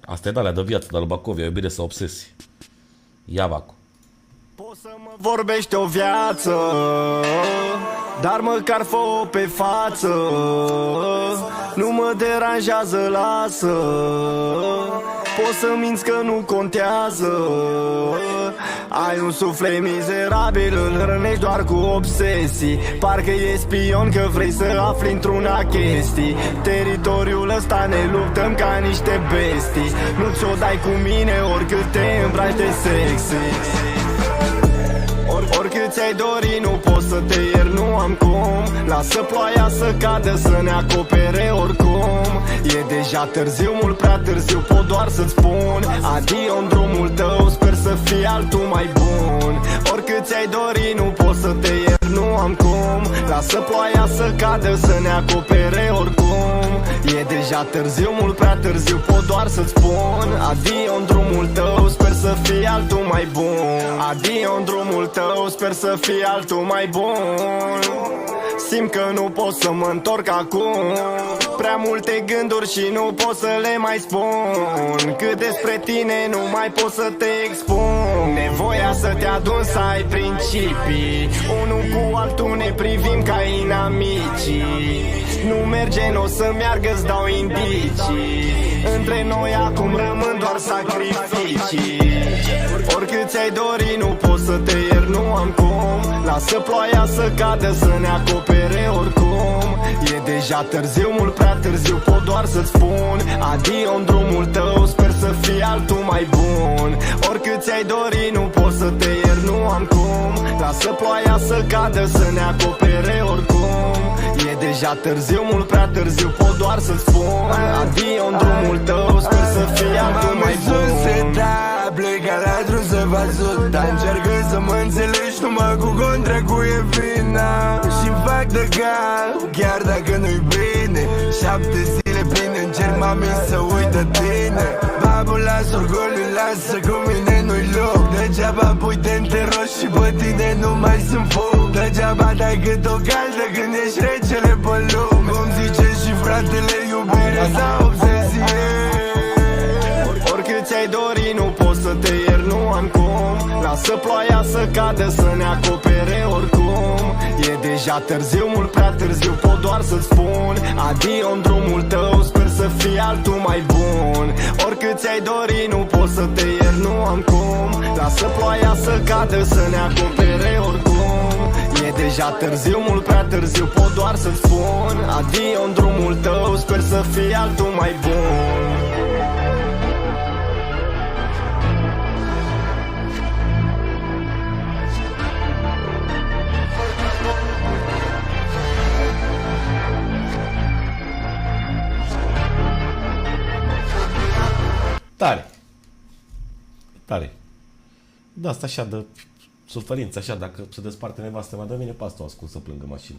Asta e de alea de viață, de Lubacovia, iubire sau obsesii. Ia vacu. Poți să mă vorbești o viață, dar măcar fă-o pe față. Nu mă deranjează, lasă. Poți să minți că nu contează. Ai un suflet mizerabil, îl hrănești doar cu obsesii. Parcă e spion că vrei să afli într-una chestii. Teritoriul ăsta ne luptăm ca niște bestii. Nu ți-o dai cu mine oricât te îmbraci de sexy. Oricât ți-ai dori, nu poți să te ieri, nu am cum. Lasă ploaia să cadă, să ne acopere oricum. E deja târziu, mult prea târziu, pot doar să-ți spun adio în drumul tău, sper să fie altul mai bun. Oricât ți-ai dori, nu poți să te ieri, nu am cum. Lasă ploaia să cadă, să ne acopere oricum. E deja târziu, mult prea târziu, pot doar să-ți spun adio în drumul tău, sper să fie altul mai bun. Adio în drumul tău, sper să fie altul mai bun. Simt că nu pot să mă întorc acum. Prea multe gânduri și nu pot să le mai spun. Cât despre tine nu mai pot să te expun. Nevoia să te adun, să ai principii. Unul cu altul ne privim ca inamicii. Nu merge, n-o să meargă, îți dau indicii. Între noi acum rămân doar sacrificii. Oricât ți-ai dori, nu poți să te ieri, nu am cum. Lasă ploaia să cadă, să ne acopere oricum. E deja târziu, mult prea târziu, pot doar să-ți spun adio în drumul tău, sper să fie altul mai bun. Oricât ți-ai dori, nu poți să te ieri, nu am cum. Lasă ploaia să cadă, să ne acopere oricum. E deja târziu, mult prea târziu, pot doar să-ți spun adio în drumul tău, sper să fie altul mai bun. Pleca la drum să fac tot, dar încearcă să mă înțelegi numai cu contra cu e vina. Și-mi fac de cap, chiar dacă nu-i bine. 7 zile pline încerc, mami, să uit de tine. Babul, las orgoliu, lasă, cu mine nu-i loc. Degeaba pui te înteros și pe tine nu mai sunt foc. Degeaba dai cât o caldă când ești regele pe lume. Cum zice și fratele, iubirea sau obsesie. Oricât ți-ai dori, nu poți să te ieri, nu am cum. Lasă ploaia să cadă, să ne acopere oricum. E deja târziu, mult prea târziu, pot doar să-ți spun adio în drumul tău, sper să fie altul mai bun. Oricât ți-ai dori, nu poți să te ieri, nu am cum. Lasă ploaia să cadă, să ne acopere oricum. E deja târziu, mult prea târziu, pot doar să-ți spun adio în drumul tău, sper să fie altul mai bun. Tare. Tare. Da, asta așa de suferință, așa, dacă se desparte nevastă mea de mine, pe asta o ascult să plângă mașină.